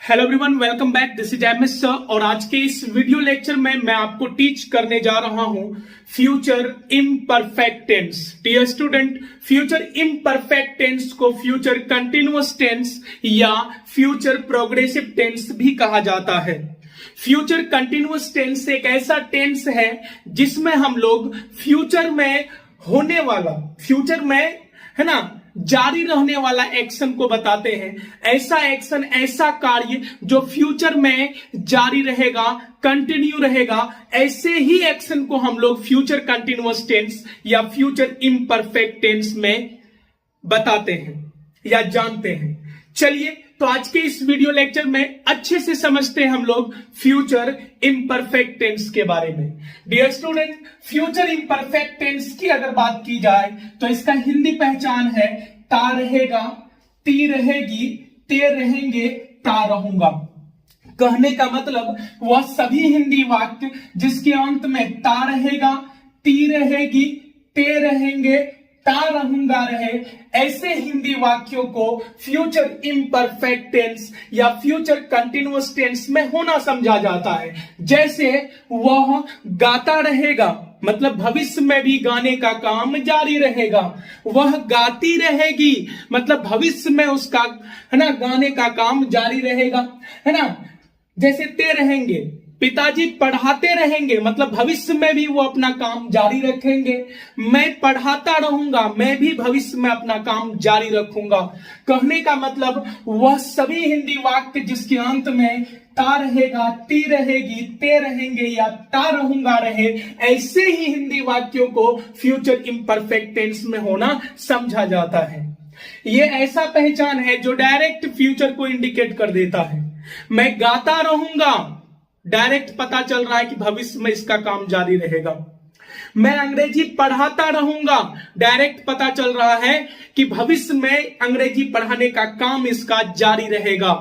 Hello everyone, welcome back. This is M S sir और आज के इस वीडियो लेक्चर में मैं आपको टीच करने जा रहा हूं future imperfect tense. Dear student, future imperfect tense को फ्यूचर कंटिन्यूअस टेंस या फ्यूचर प्रोग्रेसिव टेंस भी कहा जाता है। फ्यूचर कंटिन्यूअस टेंस एक ऐसा टेंस है जिसमें हम लोग फ्यूचर में होने वाला, फ्यूचर में है ना, जारी रहने वाला एक्शन को बताते हैं। ऐसा एक्शन, ऐसा कार्य जो फ्यूचर में जारी रहेगा, कंटिन्यू रहेगा, ऐसे ही एक्शन को हम लोग फ्यूचर कंटिन्यूअस टेंस या फ्यूचर इम्परफेक्ट टेंस में बताते हैं या जानते हैं। चलिए, तो आज के इस वीडियो लेक्चर में अच्छे से समझते हैं हम लोग फ्यूचर इम्परफेक्ट टेंस के बारे में। Dear student, future imperfect tense की अगर बात की जाए तो इसका हिंदी पहचान है ता रहेगा, ती रहेगी, ते रहेंगे, ता रहूंगा। कहने का मतलब वह सभी हिंदी वाक्य जिसके अंत में ता रहेगा, ती रहेगी, ते रहेंगे, ता रहूंगा रहे, ऐसे हिंदी वाक्यों को फ्यूचर इम्परफेक्ट टेंस या फ्यूचर कंटिन्यूअस टेंस में होना समझा जाता है। जैसे वह गाता रहेगा, मतलब भविष्य में भी गाने का काम जारी रहेगा। वह गाती रहेगी, मतलब भविष्य में उसका है ना गाने का काम जारी रहेगा, है ना। जैसे ते रहेंगे, पिताजी पढ़ाते रहेंगे, मतलब भविष्य में भी वो अपना काम जारी रखेंगे। मैं पढ़ाता रहूंगा, मैं भी भविष्य में अपना काम जारी रखूंगा। कहने का मतलब वह सभी हिंदी वाक्य जिसके अंत में ता रहेगा, ती रहेगी, ते रहेंगे या ता रहूंगा रहे, ऐसे ही हिंदी वाक्यों को फ्यूचर इम्परफेक्ट टेंस में होना समझा जाता है। ये ऐसा पहचान है जो डायरेक्ट फ्यूचर को इंडिकेट कर देता है। मैं गाता रहूंगा, डायरेक्ट पता चल रहा है कि भविष्य में इसका काम जारी रहेगा। मैं अंग्रेजी पढ़ाता रहूंगा, डायरेक्ट पता चल रहा है कि भविष्य में अंग्रेजी पढ़ाने का काम इसका जारी रहेगा।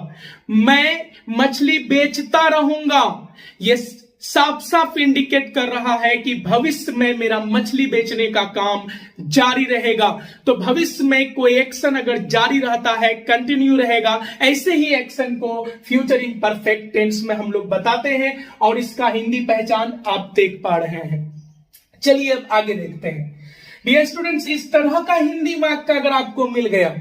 मैं मछली बेचता रहूंगा, ये साफ साफ इंडिकेट कर रहा है कि भविष्य में मेरा मछली बेचने का काम जारी रहेगा। तो भविष्य में कोई एक्शन अगर जारी रहता है, कंटिन्यू रहेगा, ऐसे ही एक्शन को फ्यूचर इम्परफेक्ट टेंस में हम लोग बताते हैं और इसका हिंदी पहचान आप देख पा रहे हैं। चलिए अब आगे देखते हैं। डियर स्टूडेंट्स, इस तरह का हिंदी वाक्य अगर आपको मिल गया,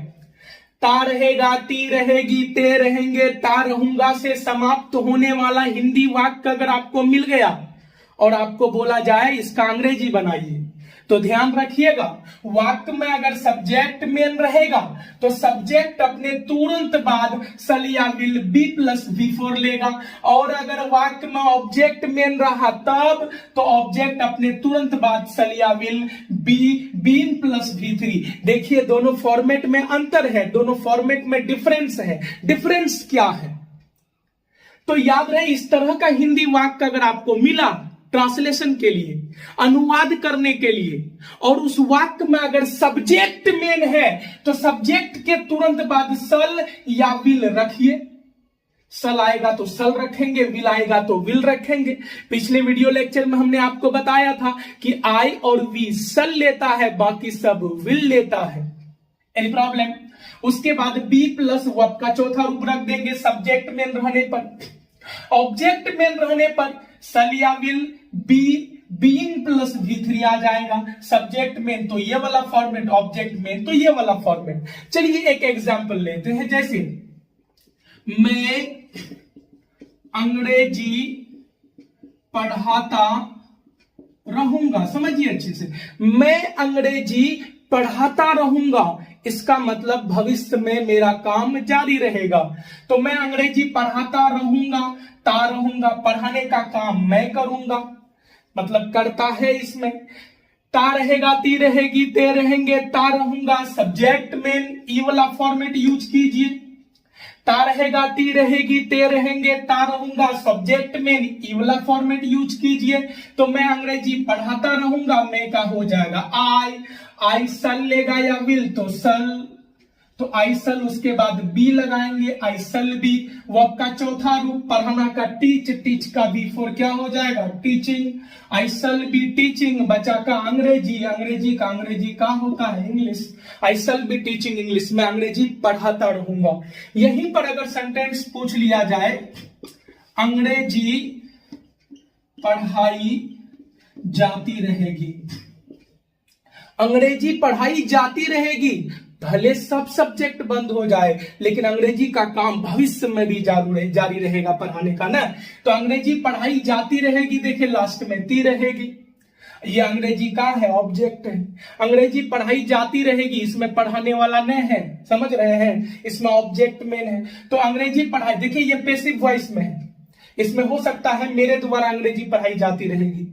ता रहेगा, ती रहेगी, ते रहेंगे, ता रहूंगा से समाप्त होने वाला हिंदी वाक्य अगर आपको मिल गया और आपको बोला जाए इसका अंग्रेजी बनाइए, तो ध्यान रखिएगा, वाक्य में अगर सब्जेक्ट मेन रहेगा तो सब्जेक्ट अपने तुरंत बाद शल या विल बी प्लस बिफोर लेगा, और अगर वाक्य में ऑब्जेक्ट मेन रहा तब तो ऑब्जेक्ट अपने तुरंत बाद शल या will be been plus V3। देखिए, दोनों फॉर्मेट में अंतर है, दोनों फॉर्मेट में डिफरेंस है। डिफरेंस क्या है तो याद रहे, इस तरह का हिंदी वाक्य अगर आपको मिला ट्रांसलेशन के लिए, अनुवाद करने के लिए, और उस वाक्य में अगर सब्जेक्ट मेन है तो सब्जेक्ट के तुरंत बाद सल या विल रखिए। सल आएगा तो सल रखेंगे, विल आएगा तो विल रखेंगे। पिछले वीडियो लेक्चर में हमने आपको बताया था कि आई और वी सल लेता है, बाकी सब विल लेता है। Any problem? उसके बाद बी प्लस वर्ब का चौथा रूप रख देंगे सब्जेक्ट मेन रहने पर। ऑब्जेक्ट मेन रहने पर सल या will be being plus V3 आ जाएगा। सब्जेक्ट में तो ये वाला फॉर्मेट, ऑब्जेक्ट में तो ये वाला फॉर्मेट। चलिए एक एग्जांपल लेते हैं। जैसे मैं अंग्रेजी पढ़ाता रहूंगा, समझिए अच्छे से, मैं अंग्रेजी पढ़ाता रहूंगा, इसका मतलब भविष्य में मेरा काम जारी रहेगा। तो मैं अंग्रेजी पढ़ाता रहूंगा, ता रहूंगा, पढ़ाने का काम मैं करूंगा, मतलब करता है इसमें। ता रहेगा, ती रहेगी, ते रहेंगे, ता रहूंगा, सब्जेक्ट में ई वाला फॉर्मेट यूज कीजिए। ता रहेगा, ती रहेगी, ते रहेंगे, ता रहूंगा, सब्जेक्ट में ई वाला फॉर्मेट यूज कीजिए। तो मैं अंग्रेजी पढ़ाता रहूंगा, मैं का हो जाएगा आई, आई सल लेगा या विल तो सल, तो आई सल, उसके बाद बी लगाएंगे, आई सल बी। वर्ब का चौथा रूप पढ़ाना का टीच, टीच का बी फॉर क्या हो जाएगा, टीचिंग। आई सल बी टीचिंग, बचा का अंग्रेजी, अंग्रेजी का होता है इंग्लिश। आई सल बी टीचिंग इंग्लिश, मैं अंग्रेजी पढ़ाता रहूंगा। यहीं पर अगर सेंटेंस पूछ लिया जाए, अंग्रेजी पढ़ाई जाती रहेगी, अंग्रेजी पढ़ाई जाती रहेगी, भले सब सब्जेक्ट बंद हो जाए लेकिन अंग्रेजी का काम भविष्य में भी जारी रहेगा पढ़ाने का ना। तो अंग्रेजी पढ़ाई जाती रहेगी, देखिए लास्ट में ती रहेगी, ये अंग्रेजी का है, ऑब्जेक्ट है। अंग्रेजी पढ़ाई जाती रहेगी, इसमें पढ़ाने वाला न है, समझ रहे हैं, इसमें ऑब्जेक्ट मेन है। तो अंग्रेजी पढ़ाई, देखिए ये पैसिव वॉइस में है, इसमें हो सकता है मेरे द्वारा अंग्रेजी पढ़ाई जाती रहेगी,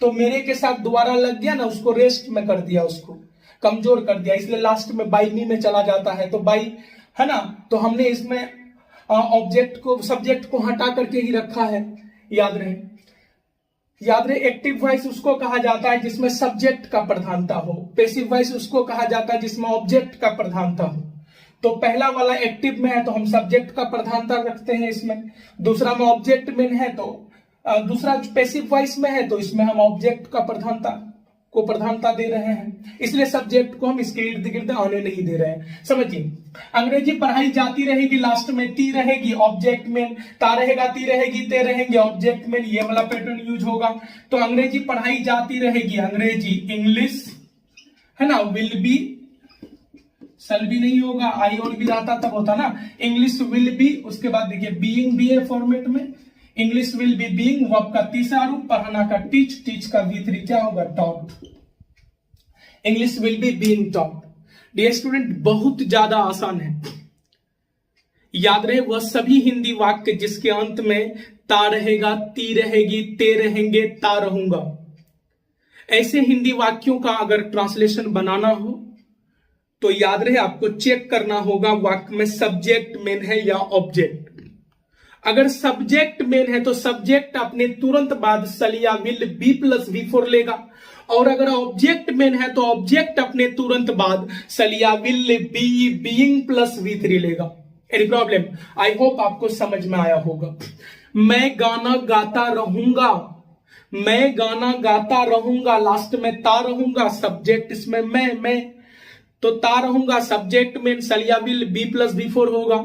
तो मेरे के साथ दोबारा लग गया ना, उसको रेस्ट में कर दिया, उसको कमजोर कर दिया, इसलिए लास्ट में बाई मी में चला जाता है। तो बाई है ना, तो हमने इसमें ऑब्जेक्ट को, सब्जेक्ट को हटा करके ही रखा है, याद रहे। एक्टिव वॉइस उसको कहा जाता है जिसमें सब्जेक्ट का प्रधानता हो, पैसिव वॉइस उसको कहा जाता है जिसमें ऑब्जेक्ट का प्रधानता हो। तो पहला वाला एक्टिव में है तो हम सब्जेक्ट का प्रधानता रखते हैं इसमें, दूसरा में ऑब्जेक्ट में है तो दूसरा पैसिव वॉइस में है तो इसमें हम ऑब्जेक्ट का प्रधानता दे रहे हैं, इसलिए सब्जेक्ट को हम इसके इर्द गिर्द आने नहीं दे रहे हैं। समझिए, अंग्रेजी पढ़ाई जाती रहेगी, लास्ट में ती रहेगी, ऑब्जेक्ट में ता रहेगा, ती रहेगी, ते रहेंगे, ऑब्जेक्ट में ये वाला पैटर्न यूज होगा। तो अंग्रेजी पढ़ाई जाती रहेगी, अंग्रेजी इंग्लिश है ना, विल बी, सल भी नहीं होगा, आई और भी रहता तब होता ना, इंग्लिश विल बी, उसके बाद देखिए बीइंग भी है फॉर्मेट में, English will be being, verb का तीसरा रूप पढ़ाना का टीच, टीच का V3 क्या होगा, taught. English will be being taught. Dear student, बहुत ज्यादा आसान है, याद रहे वह सभी हिंदी वाक्य जिसके अंत में ता रहेगा, ती रहेगी, ते रहेंगे, ता रहूंगा। ऐसे हिंदी वाक्यों का अगर ट्रांसलेशन बनाना हो तो याद रहे आपको चेक करना होगा वाक्य में सब्जेक्ट मेन है या ऑब्जेक्ट। अगर सब्जेक्ट मेन है तो सब्जेक्ट अपने तुरंत बाद सल या विल बी प्लस V4 लेगा, और अगर ऑब्जेक्ट मेन है तो ऑब्जेक्ट अपने तुरंत बाद सल या will be being plus V3 लेगा। Any problem? आई होप आपको समझ में आया होगा। मैं गाना गाता रहूंगा, मैं गाना गाता रहूंगा, लास्ट में ता रहूंगा, सब्जेक्ट इसमें मैं तो ता रहूंगा, सब्जेक्ट में सल या विल बी प्लस V4 होगा।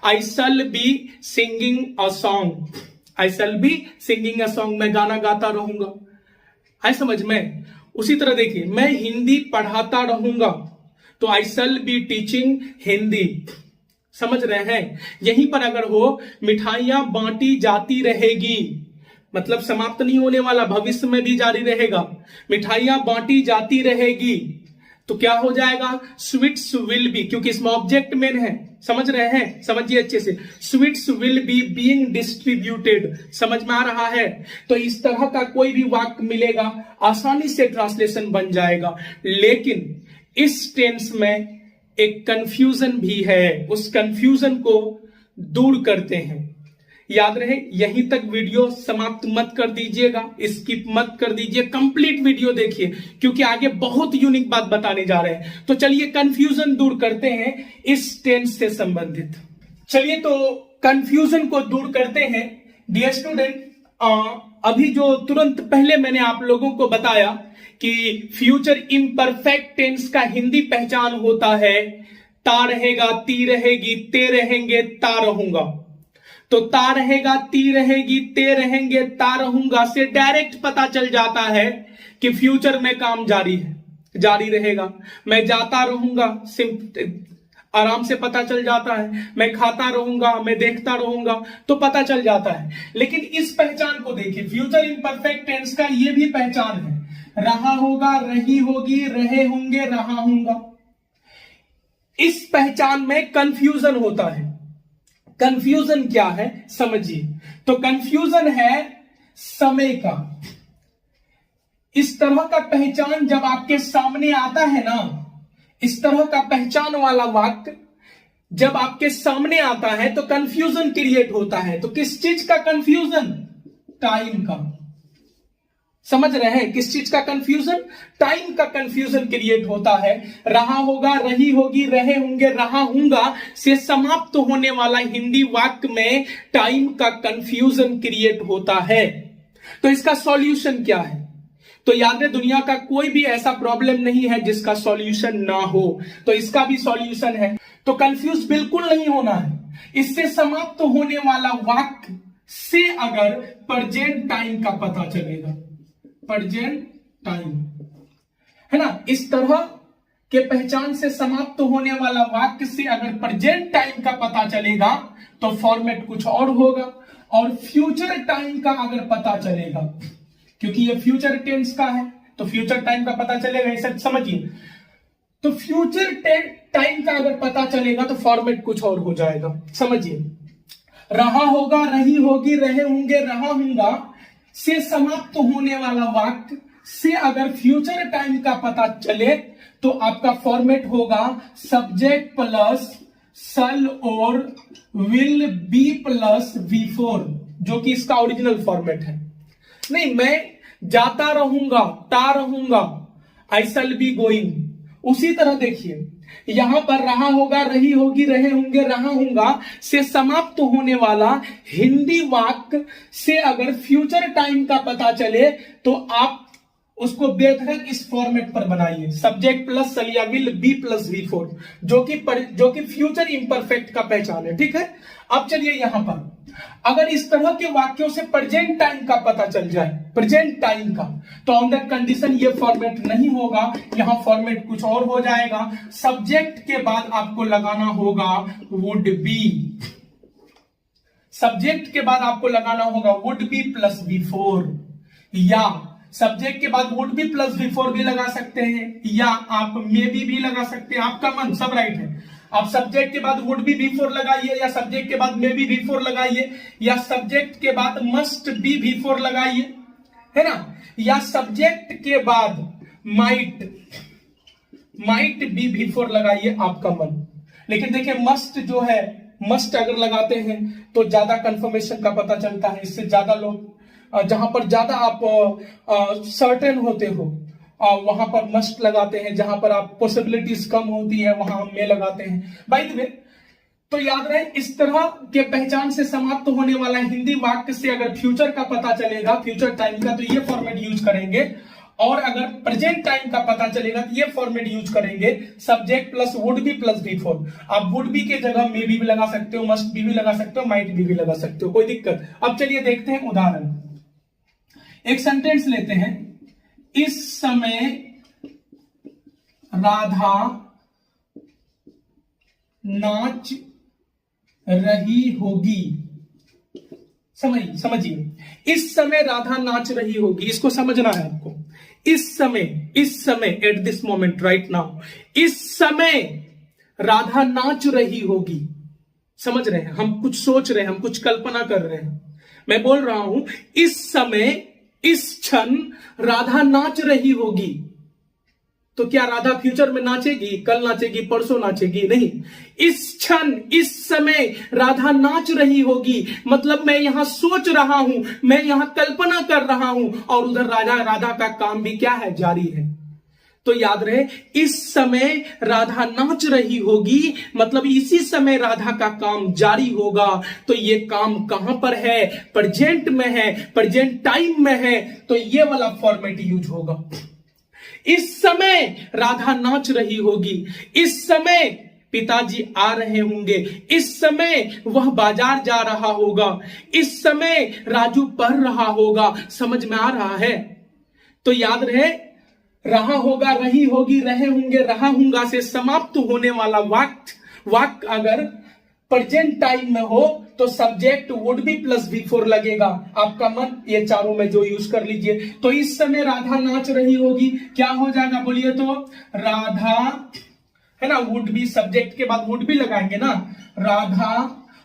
I shall be singing a song, I shall be singing a song, मैं गाना गाता रहूंगा। है समझ में? उसी तरह देखिए, मैं हिंदी पढ़ाता रहूंगा तो आई शल बी टीचिंग हिंदी। समझ रहे हैं? यहीं पर अगर हो मिठाइयां बांटी जाती रहेगी, मतलब समाप्त नहीं होने वाला, भविष्य में भी जारी रहेगा, मिठाइयां बांटी जाती रहेगी, तो क्या हो जाएगा, स्वीट्स विल बी, क्योंकि इसमें ऑब्जेक्ट मेन है। समझ रहे हैं? समझिए अच्छे से, sweets will be being distributed. समझ में आ रहा है? तो इस तरह का कोई भी वाक्य मिलेगा, आसानी से ट्रांसलेशन बन जाएगा। लेकिन इस टेंस में एक कंफ्यूजन भी है, उस कंफ्यूजन को दूर करते हैं। याद रहे, यहीं तक वीडियो समाप्त मत कर दीजिएगा, स्किप मत कर दीजिए, कंप्लीट वीडियो देखिए, क्योंकि आगे बहुत यूनिक बात बताने जा रहे हैं। तो चलिए कंफ्यूजन दूर करते हैं इस टेंस से संबंधित। चलिए तो कंफ्यूजन को दूर करते हैं। डियर स्टूडेंट, अभी जो तुरंत पहले मैंने आप लोगों को बताया कि फ्यूचर इम्परफेक्ट टेंस का हिंदी पहचान होता है ता रहेगा, ती रहेगी, ते रहेंगे, ता रहूंगा। तो ता रहेगा, ती रहेगी, ते रहेंगे, ता रहूंगा से डायरेक्ट पता चल जाता है कि फ्यूचर में काम जारी रहेगा। मैं जाता रहूंगा, आराम से पता चल जाता है। मैं खाता रहूंगा, मैं देखता रहूंगा, तो पता चल जाता है। लेकिन इस पहचान को देखिए, फ्यूचर इम्परफेक्ट टेंस का ये भी पहचान है, रहा होगा, रही होगी, रहे होंगे, रहा होगा। इस पहचान में कंफ्यूजन होता है। कंफ्यूजन क्या है समझिए। तो कंफ्यूजन है समय का। इस तरह का पहचान जब आपके सामने आता है ना, इस तरह का पहचान वाला वाक्य जब आपके सामने आता है तो कंफ्यूजन क्रिएट होता है। तो किस चीज का कंफ्यूजन? टाइम का। समझ रहे हैं किस चीज का कंफ्यूजन? टाइम का कंफ्यूजन क्रिएट होता है। रहा होगा, रही होगी, रहे होंगे, रहा हूंगा से समाप्त होने वाला हिंदी वाक्य में टाइम का कंफ्यूजन क्रिएट होता है। तो इसका सॉल्यूशन क्या है? तो याद है, दुनिया का कोई भी ऐसा प्रॉब्लम नहीं है जिसका सॉल्यूशन ना हो। तो इसका भी सॉल्यूशन है। तो कंफ्यूज बिल्कुल नहीं होना है। इससे समाप्त होने वाला वाक्य से अगर प्रेजेंट टाइम का पता चलेगा, प्रेजेंट टाइम है ना, इस तरह के पहचान से समाप्त होने वाला वाक्य से अगर प्रेजेंट टाइम का पता चलेगा तो फॉर्मेट कुछ और होगा। और फ्यूचर टाइम का अगर पता चलेगा, क्योंकि ये फ्यूचर टेंस का है, तो फ्यूचर टाइम का पता चलेगा, ऐसा समझिए। तो फ्यूचर टाइम का अगर पता चलेगा तो फॉर्मेट कुछ और हो जाएगा। समझिए, रहा होगा, रही होगी, रहे होंगे, रहा हूंगा से समाप्त होने वाला वाक्य से अगर फ्यूचर टाइम का पता चले तो आपका फॉर्मेट होगा सब्जेक्ट प्लस सल और विल बी प्लस V4, जो कि इसका ओरिजिनल फॉर्मेट है। नहीं, मैं जाता रहूंगा, ता रहूंगा, आई शैल बी गोइंग। उसी तरह देखिए, यहां पर रहा होगा, रही होगी, रहे होंगे, रहा हूंगा से समाप्त होने वाला हिंदी वाक्य से अगर फ्यूचर टाइम का पता चले तो आप उसको बेधड़क इस फॉर्मेट पर बनाइए, सब्जेक्ट प्लस सल या विल बी प्लस V4, जो कि फ्यूचर इम्परफेक्ट का पहचान है। ठीक है। अब चलिए, यहां पर अगर इस तरह के वाक्यों से प्रेजेंट टाइम का पता चल जाए, प्रेजेंट टाइम का, तो ऑन दैट कंडीशन ये फॉर्मेट नहीं होगा, यहां फॉर्मेट कुछ और हो जाएगा। सब्जेक्ट के बाद आपको लगाना होगा वुड बी, सब्जेक्ट के बाद आपको लगाना होगा वुड बी प्लस V4, या सब्जेक्ट के बाद वुड बी प्लस V4 भी लगा सकते हैं, या आप मे भी लगा सकते हैं, आपका मन, सब राइट है। आप सब्जेक्ट के बाद वुड बी V4 लगाइए, या सब्जेक्ट के बाद मे बी V4 लगाइए, या सब्जेक्ट के बाद मस्ट बी V4 लगाइए, है ना, या सब्जेक्ट के बाद माइट बी V4 लगाइए, आपका मन। लेकिन देखिए, मस्ट जो है, मस्ट अगर लगाते हैं तो ज्यादा कंफर्मेशन का पता चलता है। इससे ज्यादा लोग, जहां पर ज्यादा आप सर्टेन होते हो वहां पर मस्ट लगाते हैं, जहां पर आप पॉसिबिलिटीज कम होती है वहां हम में लगाते हैं। बाय द वे, तो याद रहे, इस तरह के पहचान से समाप्त होने वाला हिंदी वाक्य से अगर फ्यूचर का पता चलेगा, फ्यूचर टाइम का, तो ये फॉर्मेट यूज करेंगे। और अगर प्रेजेंट टाइम का पता चलेगा तो ये फॉर्मेट यूज करेंगे, subject plus would be plus V4। आप वुड बी के जगह मे बी लगा सकते हो, मस्ट बी लगा सकते हो, माइट बी लगा सकते हो, कोई दिक्कत। अब चलिए देखते हैं उदाहरण। एक सेंटेंस लेते हैं, इस समय राधा नाच रही होगी। समझिए, इस समय राधा नाच रही होगी, इसको समझना है आपको। इस समय eight this moment, right now, इस समय राधा नाच रही होगी। समझ रहे हैं, हम कुछ सोच रहे हैं, हम कुछ कल्पना कर रहे हैं। मैं बोल रहा हूं, इस समय, इस क्षण राधा नाच रही होगी। तो क्या राधा फ्यूचर में नाचेगी, कल नाचेगी, परसों नाचेगी? नहीं, इस क्षण, इस समय राधा नाच रही होगी, मतलब मैं यहां सोच रहा हूं, मैं यहां कल्पना कर रहा हूं, और उधर राधा का काम भी क्या है, जारी है। तो याद रहे, इस समय राधा नाच रही होगी, मतलब इसी समय राधा का काम जारी होगा। तो ये काम कहां पर है, प्रेजेंट में है, प्रेजेंट टाइम में है, तो ये वाला फॉर्मेट यूज होगा। इस समय राधा नाच रही होगी, इस समय पिताजी आ रहे होंगे, इस समय वह बाजार जा रहा होगा, इस समय राजू पढ़ रहा होगा। समझ में आ रहा है? तो याद रहे, रहा होगा, रही होगी, रहे होंगे, रहा हूंगा से समाप्त होने वाला वाक्य अगर प्रेजेंट टाइम में हो तो subject would be plus V4 लगेगा, आपका मन, ये चारों में जो यूज कर लीजिए। तो इस समय राधा नाच रही होगी, क्या हो जाएगा बोलिए तो? राधा, है ना, वुड बी, सब्जेक्ट के बाद वुड बी लगाएंगे ना, Radha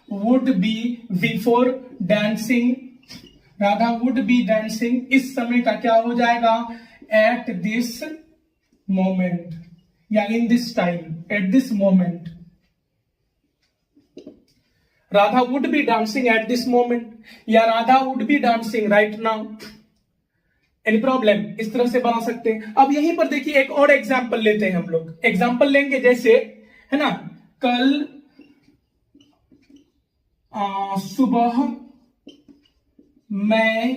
would B V4 dancing, Radha would be dancing. इस समय का क्या हो जाएगा? एट दिस मोमेंट, या in this time, at this moment. Radha would be dancing at this moment, या Radha would be dancing right now. Any problem? इस तरह से बना सकते हैं। अब यहीं पर देखिए एक और एग्जाम्पल लेते हैं हम लोग। एग्जाम्पल लेंगे जैसे, है ना, कल सुबह मैं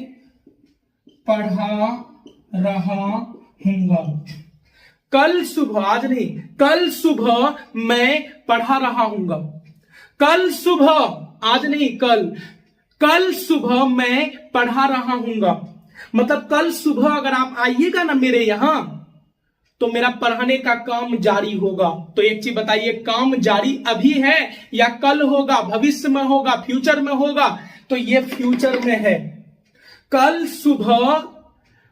पढ़ा रहा हूंगा। कल सुबह, आज नहीं, कल सुबह मैं पढ़ा रहा हूंगा। कल सुबह, आज नहीं, कल सुबह मैं पढ़ा रहा हूंगा। मतलब कल सुबह अगर आप आइएगा ना मेरे यहां, तो मेरा पढ़ाने का काम जारी होगा। तो एक चीज बताइए, काम जारी अभी है या कल होगा, भविष्य में होगा, फ्यूचर में होगा? तो ये फ्यूचर में है। कल सुबह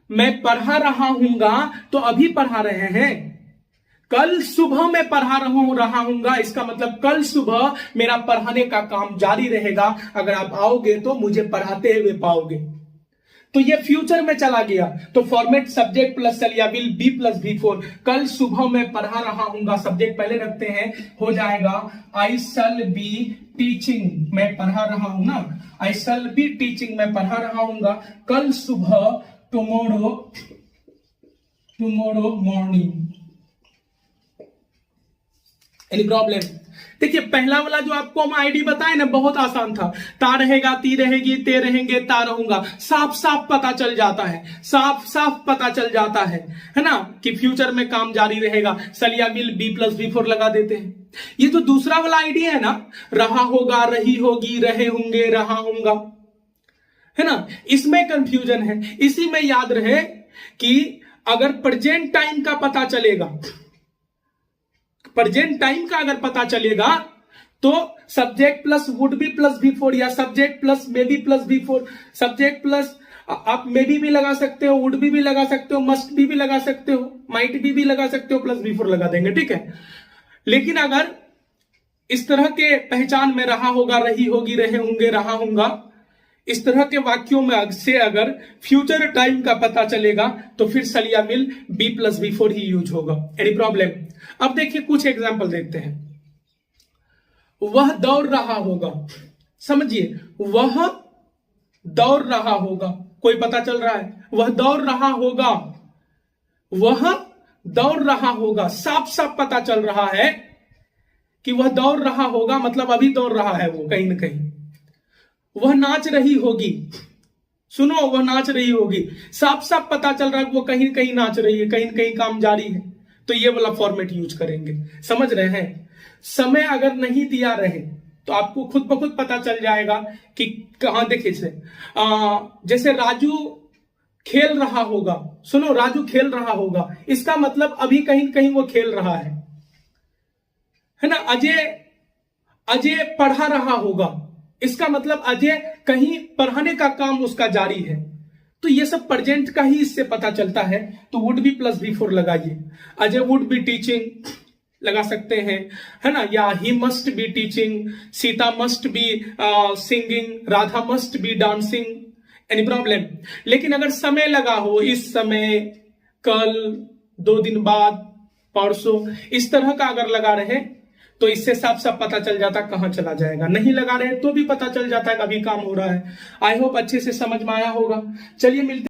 मैं पढ़ा रहा हूंगा, तो अभी पढ़ा रहे हैं। कल सुबह मैं पढ़ा रहा हूंगा, इसका मतलब कल सुबह मेरा पढ़ाने का काम जारी रहेगा। अगर आप आओगे तो मुझे पढ़ाते हुए पाओगे। तो ये फ्यूचर में चला गया। तो फॉर्मेट सब्जेक्ट प्लस चलिया विल बी प्लस V4। कल सुबह मैं पढ़ा रहा हूंगा, सब्जेक्ट पहले रखते हैं, हो जाएगा आई शैल बी टीचिंग। मैं पढ़ा रहा हूं ना, आई शैल बी टीचिंग, मैं पढ़ा रहा हूंगा कल सुबह, टुमारो मॉर्निंग। Any problem? देखिए पहला वाला जो आपको हम आईडी बताए ना, बहुत आसान था। ता रहेगा, ती रहेगी, ते रहेंगे, ता रहूंगा। साफ साफ पता चल जाता है, साफ साफ पता चल जाता है ना, कि फ्यूचर में काम जारी रहेगा। सलिया विल बी प्लस V4 लगा देते हैं। ये जो दूसरा वाला आईडी है ना, रहा होगा, रही होगी, रहे होंगे, रहा होगा, है ना, इसमें कंफ्यूजन है। इसी में याद रहे कि अगर प्रेजेंट टाइम का पता चलेगा, प्रेजेंट टाइम का अगर पता चलेगा, तो subject plus would be plus V4 या subject plus may be plus V4, subject plus आप मे बी लगा सकते हो, वुड भी लगा सकते हो, मस्ट भी लगा सकते हो, माइट भी लगा सकते हो, प्लस V4 लगा देंगे, ठीक है। लेकिन अगर इस तरह के पहचान में रहा होगा, रही होगी, रहे होंगे, रहा होगा, इस तरह के वाक्यों में से अगर फ्यूचर टाइम का पता चलेगा, तो फिर सलिया विल बी प्लस V4 ही यूज होगा। Any problem? अब देखिए कुछ एग्जाम्पल देखते हैं। वह दौड़ रहा होगा, समझिए, वह दौड़ रहा होगा, कोई पता चल रहा है, वह दौड़ रहा होगा, वह दौड़ रहा होगा, साफ साफ पता चल रहा है कि वह दौड़ रहा होगा, मतलब अभी दौड़ रहा है वो कहीं ना कहीं। वह नाच रही होगी, सुनो, वह नाच रही होगी, साफ साफ पता चल रहा है वो कहीं कहीं नाच रही है, कहीं कहीं काम जारी है। तो ये वाला फॉर्मेट यूज करेंगे, समझ रहे हैं। समय अगर नहीं दिया रहे तो आपको खुद ब खुद पता चल जाएगा कि कहां। देखिए जैसे राजू खेल रहा होगा, सुनो, राजू खेल रहा होगा, इसका मतलब अभी कहीं कहीं वो खेल रहा है ना। अजय पढ़ा रहा होगा, इसका मतलब अजय कहीं पढ़ाने का काम उसका जारी है। तो ये सब प्रेजेंट का ही इससे पता चलता है। तो वुड बी प्लस V4 लगाइए। अजय वुड बी टीचिंग लगा सकते हैं, है ना, या he must be teaching, Sita must be singing, Radha must be dancing. Any problem? लेकिन अगर समय लगा हो, इस समय, कल, 2 दिन बाद, परसों, इस तरह का अगर लगा रहे, तो इससे साफ साफ पता चल जाता कहां चला जाएगा। नहीं लगा रहे तो भी पता चल जाता है अभी काम हो रहा है। आई होप अच्छे से समझ में आया होगा। चलिए मिलते